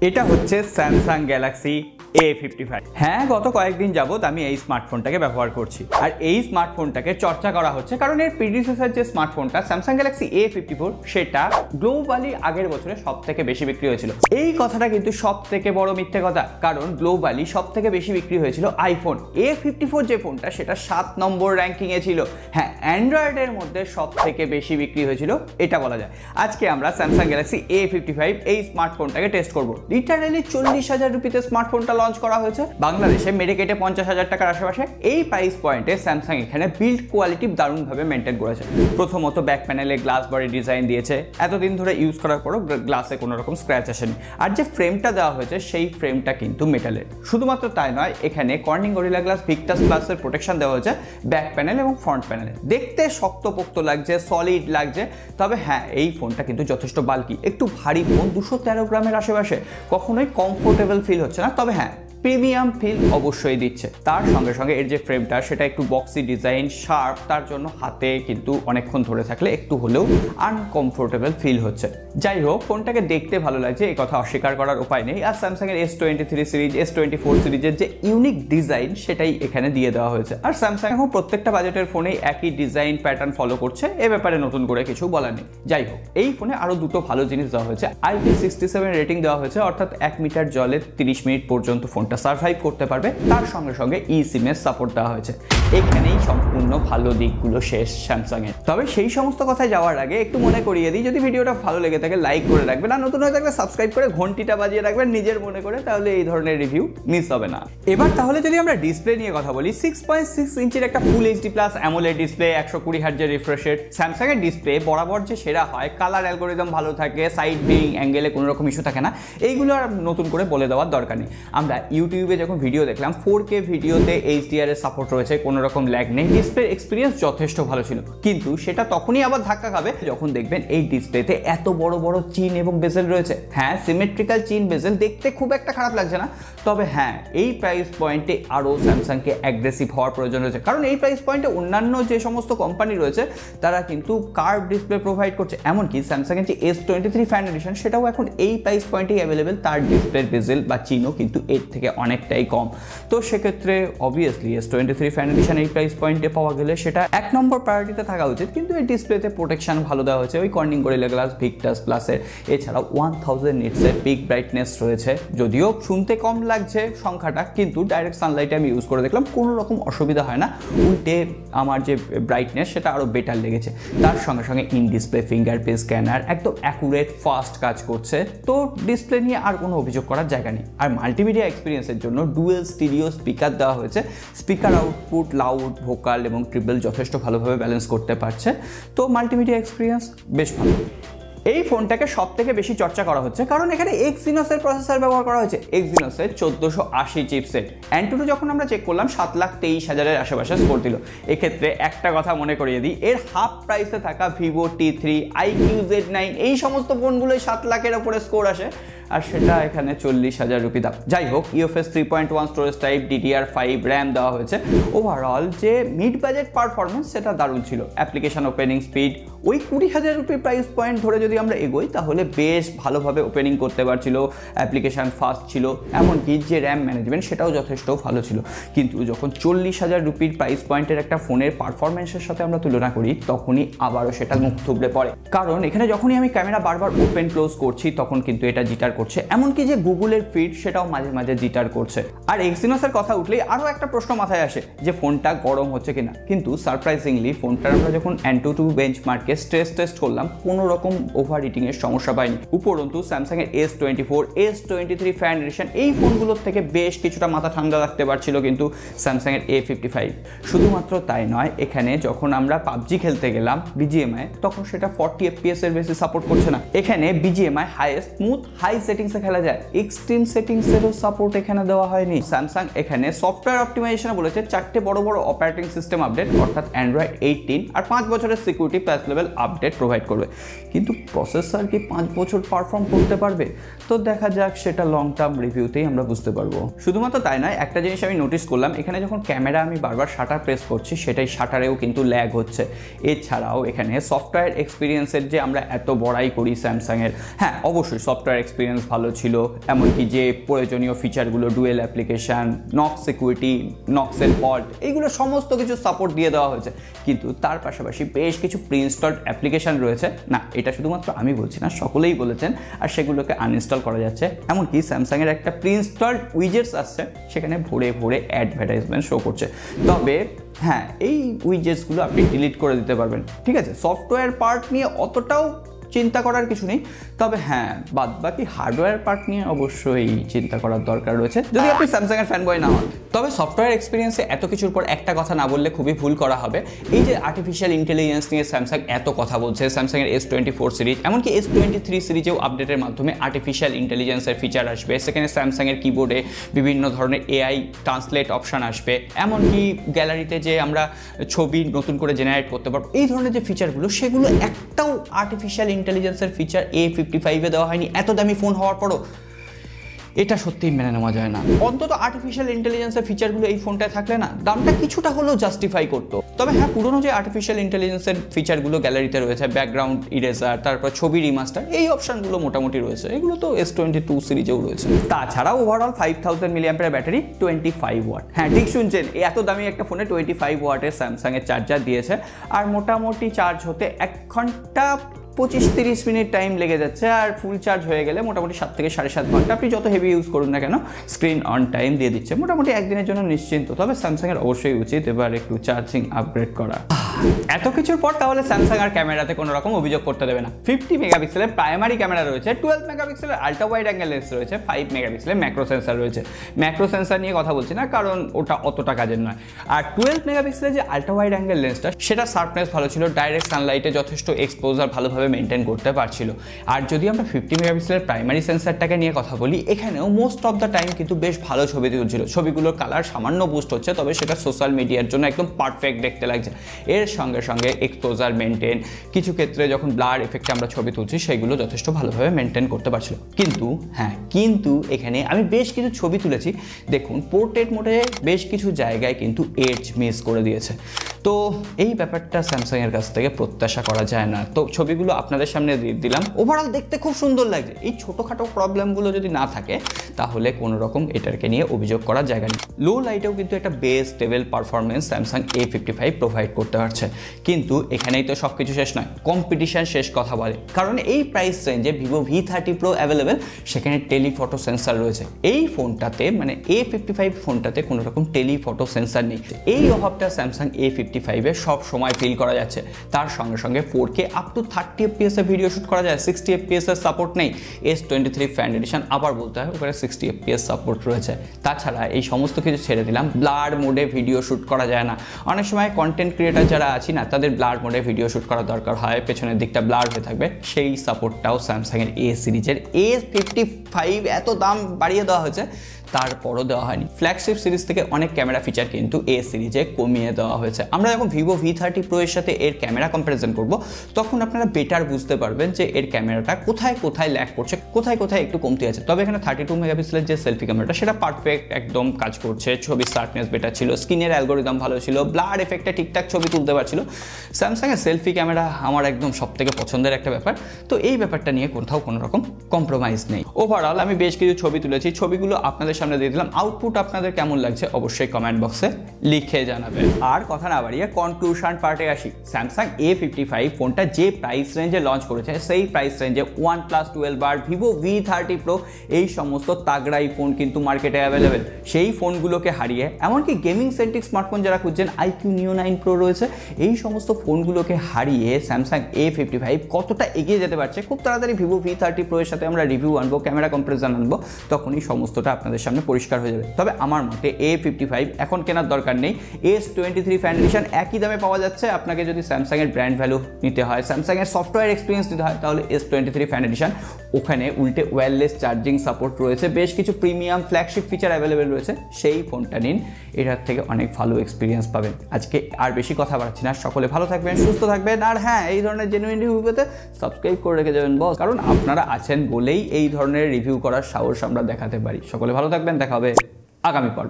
এটা হচ্ছে Samsung Galaxy A55। হ্যাঁ, গত কয়েকদিন যাবত আমি এই স্মার্টফোনটাকে ব্যবহার করছি, আর এই স্মার্টফোনটাকে চর্চা করা হচ্ছে কারণ এর প্রিডিসেসর যে স্মার্টফোনটা স্যামসাং গ্যালাক্সি A54 সেটা গ্লোবালি আগের বছরে সব থেকে বেশি বিক্রি হয়েছিল। এই কথাটা কিন্তু সব থেকে বড় মিথ্যে কথা, কারণ গ্লোবালি সব থেকে বেশি বিক্রি হয়েছিল আইফোন। A54 যে ফোনটা সেটা 7 নম্বর র্যাঙ্কিংয়ে ছিল। হ্যাঁ, অ্যান্ড্রয়েডের মধ্যে সব থেকে বেশি বিক্রি হয়েছিল এটা বলা যায়। আজকে আমরা স্যামসাং গ্যালাক্সি A55 এই স্মার্টফোনটাকে টেস্ট করবো। লিটারালি 40,000 রুপিতে স্মার্টফোনটা লঞ্চ করা হয়েছে বাংলাদেশে, মেডিকেটে 50,000 টাকার আশেপাশে। এই প্রাইস পয়েন্টে স্যামসাং এখানে বিল্ড কোয়ালিটি দারুণভাবে মেনটেন করেছে। প্রথমত ব্যাক প্যানেলে গ্লাস বডি ডিজাইন দিয়েছে, এতদিন ধরে ইউজ করার পরও গ্লাসে কোনো রকম স্ক্র্যাচ আসেনি। আর যে ফ্রেমটা দেওয়া হয়েছে সেই ফ্রেমটা কিন্তু মেটালের। শুধুমাত্র তাই নয়, এখানে কর্নিং গরিলা গ্লাস ভিক্টাস প্লাসের প্রোটেকশন দেওয়া হয়েছে ব্যাক প্যানেল এবং ফ্রন্ট প্যানেলে। দেখতে শক্তপোক্ত লাগছে, সলিড লাগছে। তবে হ্যাঁ, এই ফোনটা কিন্তু যথেষ্ট বাল্কি, একটু ভারী ফোন, 213 গ্রামের আশেপাশে, কখনোই কমফোর্টেবল ফিল হচ্ছে না। তবে হ্যাঁ, প্রিমিয়াম ফিল অবশ্যই দিচ্ছে। তার সঙ্গে সঙ্গে এর যে ফ্রেমটা সেটা একটু বক্সি ডিজাইন, শার্প, তার জন্য হাতে কিন্তু অনেকক্ষণ ধরে থাকলে একটু হলেও আনকমফোর্টেবল ফিল হচ্ছে। যাই হোক, ফোনটাকে দেখতে ভালো লাগছে, এই কথা অস্বীকার করার উপায় নেই। আর স্যামসাংয়ের S23 সিরিজ, S24 সিরিজের যে ইউনিক ডিজাইন সেটাই এখানে দিয়ে দেওয়া হয়েছে। আর স্যামসাং এখন প্রত্যেকটা বাজেটের ফোনেই একই ডিজাইন প্যাটার্ন ফলো করছে, এ ব্যাপারে নতুন করে কিছু বলার নেই। যাই হোক, এই ফোনে আরও দুটো ভালো জিনিস দেওয়া হয়েছে। IP67 রেটিং দেওয়া হয়েছে, অর্থাৎ 1 মিটার জলে 30 মিনিট পর্যন্ত ফোন সার্ভাইভ করতে পারবে। তার সঙ্গে সঙ্গে eSIM-এর সাপোর্ট দেওয়া হয়েছে। এখানেই সম্পূর্ণ ভালো দিকগুলো শেষ স্যামসাং এর। তবে সেই সমস্ত কথায় যাওয়ার আগে একটু মনে করিয়ে দিই, যদি ভিডিওটা ভালো লেগে থাকে লাইক করে রাখবেন, আর নতুন হয়ে থাকলে সাবস্ক্রাইব করে ঘন্টিটা বাজিয়ে রাখবেন নিজের মনে করে, তাহলে এই ধরনের রিভিউ মিস হবে না। এবার তাহলে যদি আমরা ডিসপ্লে নিয়ে কথা বলি, 6.6 ইঞ্চির একটা full HD plus AMOLED display, 120 হার্টজের রিফ্রেশ রেট। স্যামসাং এর ডিসপ্লে বরাবর যে সেরা হয়, কালার অ্যালগোরিদম ভালো থাকে, সাইড ভিং অ্যাঙ্গেলে কোনো রকম ইস্যু থাকে না, এইগুলো আর নতুন করে বলে দেওয়ার দরকার নেই। আমরা ইউটিউবে যখন ভিডিও দেখলাম 4K ভিডিওতে HDR এর সাপোর্ট রয়েছে, কোনো রকম ল্যাগ নেই, ডিসপ্লে এক্সপিরিয়েন্স যথেষ্ট ভালো ছিল। কিন্তু সেটা তখনই আবার ধাক্কা খাবে যখন দেখবেন এই ডিসপ্লেতে এত বড় বড় চিন এবং বেজেল রয়েছে। হ্যাঁ, সিমেট্রিক্যাল চিন বেজেল দেখতে খুব একটা খারাপ লাগছে না। তবে হ্যাঁ, এই প্রাইস পয়েন্টে আরও স্যামসাংকে অ্যাগ্রেসিভ হওয়ার প্রয়োজন রয়েছে, কারণ এই প্রাইস পয়েন্টে অন্যান্য যে সমস্ত কোম্পানি রয়েছে তারা কিন্তু কার্ভ ডিসপ্লে প্রোভাইড করছে। এমনকি স্যামসাংয়ের যে S23 ফ্যান এডিশন সেটাও এখন এই প্রাইস পয়েন্টেই অ্যাভেলেবেল, তার ডিসপ্লের বেজেল বা চিনও কিন্তু এর থেকে অনেকটাই কম। তো সেক্ষেত্রে অবভিয়াসলি S23 ফ্যান এডিশন এই প্রাইস পয়েন্টে পাওয়া গেলে সেটা 1 নম্বর প্রায়োরিটিতে থাকা উচিত। কিন্তু এই ডিসপ্লেতে প্রোটেকশন ভালো দেওয়া হয়েছে, ওই কর্নিং গরিলা গ্লাস ভিক্টাস প্লাসের। এছাড়াও 1000 নিটসের পিক ব্রাইটনেস রয়েছে, যদিও শুনতে কম লাগছে সংখ্যাটা, কিন্তু ডাইরেক্ট সানলাইটে আমি ইউজ করে দেখলাম কোনো রকম অসুবিধা হয় না, উল্টে আমার যে ব্রাইটনেস সেটা আরও বেটার লেগেছে। তার সঙ্গে সঙ্গে ইন ডিসপ্লে ফিঙ্গারপ্রিন্ট স্ক্যানার একদম অ্যাকুরেট ফাস্ট কাজ করছে। তো ডিসপ্লে নিয়ে আর কোনো অভিযোগ করার জায়গা নেই। আর মাল্টিমিডিয়া এক্সপিরিয়েন্সের জন্য ডুয়েল স্টিরিও স্পিকার দেওয়া হয়েছে। স্পিকার আউটপুট লাউড, ভোকাল এবং ট্রিপল যথেষ্ট ভালোভাবে ব্যালেন্স করতে পারছে। তো মাল্টিমিডিয়া এক্সপিরিয়েন্স বেশ ভালো। এই ফোনটাকে সব থেকে বেশি চর্চা করা হচ্ছে কারণ এখানে Exynos-এর প্রসেসর ব্যবহার করা হয়েছে, Exynos-এর 1480 চিপসেট। অ্যান্টুটু যখন আমরা চেক করলাম 7,23,000-এর আশেপাশে স্কোর দিল। এক্ষেত্রে একটা কথা মনে করিয়ে দিই, এর হাফ প্রাইসে থাকা Vivo T3, IQ Z9 এই সমস্ত ফোনগুলোই 7 লাখের ওপরে স্কোর আসে, আর সেটা এখানে 40,000 রুপি দাম। যাই হোক, UFS 3.1 storage type, DDR5 RAM দেওয়া হয়েছে। ওভারঅল যে মিড বাজেট পারফরমেন্স সেটা দারুণ ছিল। অ্যাপ্লিকেশন ওপেনিং স্পিড ওই 20,000 রুপি প্রাইস পয়েন্ট ধরে যদি আমরা এগোই তাহলে বেশ ভালোভাবে ওপেনিং করতে পারছিল, অ্যাপ্লিকেশান ফাস্ট ছিল, এমনকি যে র্যাম ম্যানেজমেন্ট সেটাও যথেষ্ট ভালো ছিল। কিন্তু যখন 40,000 রুপির প্রাইস পয়েন্টের একটা ফোনের পারফরমেন্সের সাথে আমরা তুলনা করি তখনই আবারও সেটা মুখ থুবড়ে পড়ে। কারণ এখানে যখনই আমি ক্যামেরা বারবার ওপেন ক্লোজ করছি তখন কিন্তু এটা জিটার করছে, এমনকি যে গুগলের ফিড সেটাও মাঝে মাঝে জিটার করছে। আর Exynos-এর কথা উঠলেই আরও একটা প্রশ্ন মাথায় আসে যে ফোনটা গরম হচ্ছে কিনা। কিন্তু সারপ্রাইজিংলি ফোনটার আমরা যখন AnTuTu বেঞ্চমার্কে স্ট্রেস টেস্ট করলাম কোনো রকম ওভার হিটিং এর সমস্যা পাইনি। উপরন্তু স্যামসাংয়ের S24, S23 ফ্যান এডিশন এই ফোনগুলোর থেকে বেশ কিছুটা মাথা ঠান্ডা রাখতে পারছিল কিন্তু স্যামসাংয়ের A55। শুধুমাত্র তাই নয়, এখানে যখন আমরা PUBG খেলতে গেলাম BGMI তখন সেটা 40 FPS এর বেশি সাপোর্ট করছে না। এখানে BGMI হাইয়েস্ট স্মুথ হাই সেটিংসে খেলা যায়, এক্সট্রিম সেটিংসেরও সাপোর্ট এখানে দেওয়া হয়নি। স্যামসাং এখানে সফটওয়্যার অপটিমাইজেশনে বলেছে 4টে বড় বড় অপারেটিং সিস্টেম আপডেট, অর্থাৎ Android 18 আর 5 বছরের সিকিউরিটি প্যাচ লেভেল লেভেল আপডেট প্রোভাইড করবে, কিন্তু প্রসেসর কি 5 বছর পারফর্ম করতে পারবে? তো দেখা যাক, সেটা লং টার্ম রিভিউতেই আমরা বুঝতে পারবো। শুধুমাত্র তাই নয়, একটা জিনিস আমি নোটিস করলাম, এখানে যখন ক্যামেরা আমি বারবার শাটার প্রেস করছি সেটাই শাটারেও কিন্তু ল্যাগ হচ্ছে। এছাড়াও এখানে সফটওয়্যার এক্সপিরিয়েন্সের যে আমরা এত বড়াই করি স্যামসাংয়ের, হ্যাঁ অবশ্যই সফটওয়্যার এক্সপিরিয়েন্স ভালো ছিল, এমনকি যে প্রয়োজনীয় ফিচারগুলো ডুয়েল অ্যাপ্লিকেশান, নক্স সিকিউরিটি, নক্সেল ফল্ট, এইগুলো সমস্ত কিছু সাপোর্ট দিয়ে দেওয়া হয়েছে, কিন্তু তার পাশাপাশি বেশ কিছু প্রি ইনস্টলড অ্যাপ্লিকেশান রয়েছে, না এটা শুধুমাত্র আমি বলছি না, সকলেই বলেছেন, আর সেগুলোকে আনইনস্টল করা যাচ্ছে। এমনকি স্যামসাংয়ের একটা প্রি ইনস্টলড উইজেটস আসছে, সেখানে ভরে ভরে অ্যাডভার্টাইজমেন্ট শো করছে। তবে হ্যাঁ, এই উইজেটসগুলো আপনি ডিলিট করে দিতে পারবেন, ঠিক আছে? সফটওয়্যার পার্ট নিয়ে অতটাও চিন্তা করার কিছু নেই, তবে হ্যাঁ বাদ বাকি হার্ডওয়্যার পার্ট নিয়ে অবশ্যই চিন্তা করার দরকার রয়েছে, যদি আপনি স্যামসাংয়ের ফ্যানবয় না হন। তবে সফটওয়্যার এক্সপিরিয়েন্সে এত কিছুর পর একটা কথা না বললে খুবই ভুল করা হবে। এই যে আর্টিফিশিয়াল ইন্টেলিজেন্স নিয়ে স্যামসাং এত কথা বলছে, স্যামসাংয়ের S24 সিরিজ, এমনকি S23 সিরিজেও আপডেটের মাধ্যমে আর্টিফিশিয়াল ইন্টেলিজেন্সের ফিচার আসবে, সেখানে স্যামসাংয়ের কিবোর্ডে বিভিন্ন ধরনের AI ট্রান্সলেট অপশান আসবে, এমনকি গ্যালারিতে যে আমরা ছবি নতুন করে জেনারেট করতে পারবো, এই ধরনের যে ফিচারগুলো, সেগুলো একটাও আর্টিফিশিয়াল ইন্টেলিজেন্সের ফিচার A55 দেওয়া হয়নি এত দামি ফোন হওয়ার পরও। এটা সত্যিই মেনে নেওয়া যায় না। অন্তত আর্টিফিশিয়াল ইন্টেলিজেন্সের ফিচারগুলো এই ফোনটায় থাকলে না দামটা কিছুটা হলেও জাস্টিফাই করতো। তবে হ্যাঁ, পুরোনো যে আর্টিফিশিয়াল ইন্টেলিজেন্সের ফিচারগুলো গ্যালারিতে রয়েছে, ব্যাকগ্রাউন্ড ইরেজার, তারপর ছবি রিমাস্টার, এই অপশানগুলো মোটামুটি রয়েছে, এগুলো তো S22 সিরিজেও রয়েছে। তাছাড়া ওভারঅল 5000 mAh ব্যাটারি, 25 ওয়াট, হ্যাঁ ঠিক শুনছেন, এত দামি একটা ফোনে 25 ওয়াটের স্যামসাংয়ের চার্জার দিয়েছে, আর মোটামুটি চার্জ হতে 1 ঘন্টা 25-30 মিনিট টাইম লেগে যাচ্ছে, আর ফুল চার্জ হয়ে গেলে মোটামুটি 7 থেকে 7.5 ঘন্টা। আপনি যত হেভি ইউজ করুন না কেন, স্ক্রিন অন টাইম দিয়ে দিচ্ছে, মোটামুটি একদিনের জন্য নিশ্চিন্ত। তবে স্যামসাংয়ের অবশ্যই উচিত এবার একটু চার্জিং আপগ্রেড করা। এত কিছুর পর তাহলে স্যামসাং আর ক্যামেরাতে কোনো রকম অভিযোগ করতে দেবে না। 50 মেগাপিক্সেলের প্রাইমারি ক্যামেরা রয়েছে, 12 মেগাপিক্সেলের আল্ট্রা ওয়াইড অ্যাঙ্গেল লেন্স রয়েছে, 5 মেগাপিক্সেলের ম্যাক্রো সেন্সার রয়েছে। ম্যাক্রো সেন্সার নিয়ে কথা বলছি না, কারণ ওটা অতটা কাজের নয়। আর 12 মেগাপিক্সেলের যে আল্ট্রা ওয়াইড অ্যাঙ্গেল লেন্সটা, সেটা শার্পনেস ভালো ছিল, ডাইরেক্ট সানলাইটে যথেষ্ট এক্সপোজার ভালোভাবে মেনটেন করতে পারছিল। আর যদি আমরা 50 মেগাপিক্সেলের প্রাইমারি সেন্সারটাকে নিয়ে কথা বলি, এখানেও মোস্ট অফ দ্য টাইম কিন্তু বেশ ভালো ছবি তুলছিল, ছবিগুলোর কালার সামান্য বুস্ট হচ্ছে, তবে সেটা সোশ্যাল মিডিয়ার জন্য একদম পারফেক্ট দেখতে লাগছে। এর সঙ্গে সঙ্গে এক্সপোজার মেনটেন, কিছু ক্ষেত্রে যখন ব্লার এফেক্টে আমরা ছবি তুলছি সেগুলো যথেষ্ট ভালোভাবে মেনটেন করতে পারছিল। কিন্তু এখানে আমি বেশ কিছু ছবি তুলেছি, দেখুন পোর্ট্রেট মোডে বেশ কিছু জায়গায় কিন্তু এজ মিস করে দিয়েছে। তো এই ব্যাপারটা স্যামসাংয়ের কাছ থেকে প্রত্যাশা করা যায় না। তো ছবিগুলো আপনাদের সামনে দিলাম, ওভারঅল দেখতে খুব সুন্দর লাগছে। এই ছোটোখাটো প্রবলেমগুলো যদি না থাকে তাহলে কোনো রকম এটাকে নিয়ে অভিযোগ করার জায়গা নেই। লো লাইটেও কিন্তু একটা best level performance Samsung A55 provide করতে পারছে। কিন্তু এখানেই তো সব কিছু শেষ নয়, কম্পিটিশান শেষ কথা বলে, কারণ এই প্রাইস রেঞ্জে ভিভো V30 Pro অ্যাভেলেবেল, সেখানে টেলিফটো সেন্সার রয়েছে। এই ফোনটাতে মানে A55 ফোনটাতে কোনো রকম টেলিফটো সেন্সার নেই। এই অভাবটা স্যামসাং A55-এ সব সময় ফিল করা যাচ্ছে। তার সঙ্গে সঙ্গে 4K up to 30 FPS A video shoot করা যায়, 60 FPS এর সাপোর্ট নেই। S23 ফ্যান এডিশন আবার বলতে হয়, ওখানে 60 FPS সাপোর্ট রয়েছে। তাছাড়া এই সমস্ত কিছু ছেড়ে দিলাম, ব্লার মোডে ভিডিও শ্যুট করা যায় না। অনেক সময় কন্টেন্ট ক্রিয়েটার যারা আছি না, তাদের ব্লার মোডে ভিডিও শ্যুট করার দরকার হয়, পেছনের দিকটা ব্লার হয়ে থাকবে, সেই সাপোর্টটাও স্যামসাংয়ের A সিরিজের A55 এত দাম বাড়িয়ে দেওয়া হয়েছে, তারপরও দেওয়া হয়নি। ফ্ল্যাগশিপ সিরিজ থেকে অনেক ক্যামেরা ফিচার কিন্তু A সিরিজে কমিয়ে দেওয়া হয়েছে। আমরা যখন ভিভো V30 Pro এর সাথে এর ক্যামেরা কম্প্যারিজন করব, তখন আপনারা বেটার বুঝতে পারবেন যে এর ক্যামেরাটা কোথায় কোথায় ল্যাগ করছে, কোথায় কোথায় একটু কমতি আছে। তবে এখানে 32 মেগাপিক্সেলের যে সেলফি ক্যামেরাটা, সেটা পারফেক্ট একদম কাজ করছে, ছবির শার্পনেস বেটার ছিল, স্ক্রিনের অ্যালগোরিদম ভালো ছিল, ব্লার এফেক্টে ঠিকঠাক ছবি তুলতে পারছিল। স্যামসাংয়ের সেলফি ক্যামেরা আমার একদম সবথেকে পছন্দের একটা ব্যাপার। তো এই ব্যাপারটা নিয়ে কোথাও কোনো রকম কম্প্রোমাইজ নেই। ওভারঅল আমি বেশ কিছু ছবি তুলেছি, ছবিগুলো আপনাদের সামনে দিয়ে দিলাম। আউটপুট আপনাদের কেমন লাগছে অবশ্যই কমেন্ট বক্সে লিখে জানাবেন। আর কথা না বাড়িয়ে কনক্লুশন পার্টে আসি। স্যামসাং A55 ফোনটা যে প্রাইস রেঞ্জে লঞ্চ করেছে, সেই প্রাইস রেঞ্জে OnePlus 12 আর ভিভো V30 Pro এই সমস্ত তাগড়াই ফোন কিন্তু মার্কেটে অ্যাভেলেবেল। সেই ফোনগুলোকে হারিয়ে, এমনকি গেমিং সেন্ট্রিক স্মার্টফোন যারা খুঁজছেন, iQOO Neo 9 Pro রয়েছে, এই সমস্ত ফোনগুলোকে হারিয়ে স্যামসাং A55 কতটা এগিয়ে যেতে পারছে, খুব তাড়াতাড়ি ভিভো V30 Pro এর সাথে আমরা রিভিউ আনবো, ক্যামেরা কম্পারিজন আনবো, তখনই সমস্তটা আপনাদের সামনে পরিষ্কার হয়ে যাবে। তবে আমার মতে A55 এখন কেনার দরকার নেই, S23 ফ্যান এডিশন ভার্সন একই দামে পাওয়া যাচ্ছে। আপনাকে যদি স্যামসাংয়ের ব্র্যান্ড ভ্যালু নিতে হয়, স্যামসাংয়ের সফটওয়্যার এক্সপিরিয়েন্স নিতে হয়, তাহলে S23 ফ্যান এডিশন, ওখানে উল্টে ওয়্যারলেস চার্জিং সাপোর্ট রয়েছে, বেশ কিছু প্রিমিয়াম ফ্ল্যাগশিপ ফিচার অ্যাভেলেবেল রয়েছে, সেই ফোনটা নিন, এটার থেকে অনেক ভালো এক্সপিরিয়েন্স পাবেন। আজকে আর বেশি কথা বাড়াচ্ছি না, সকলে ভালো থাকবেন, সুস্থ থাকবেন, আর হ্যাঁ, এই ধরনের জেনুইন রিভিউ পেতে সাবস্ক্রাইব করে রেখে যাবেন বস, কারণ আপনারা আছেন বলেই এই ধরনের রিভিউ করার সাহস আমরা দেখাতে পারি। সকলে ভালো থাকবেন, দেখা হবে আগামী পর্বে।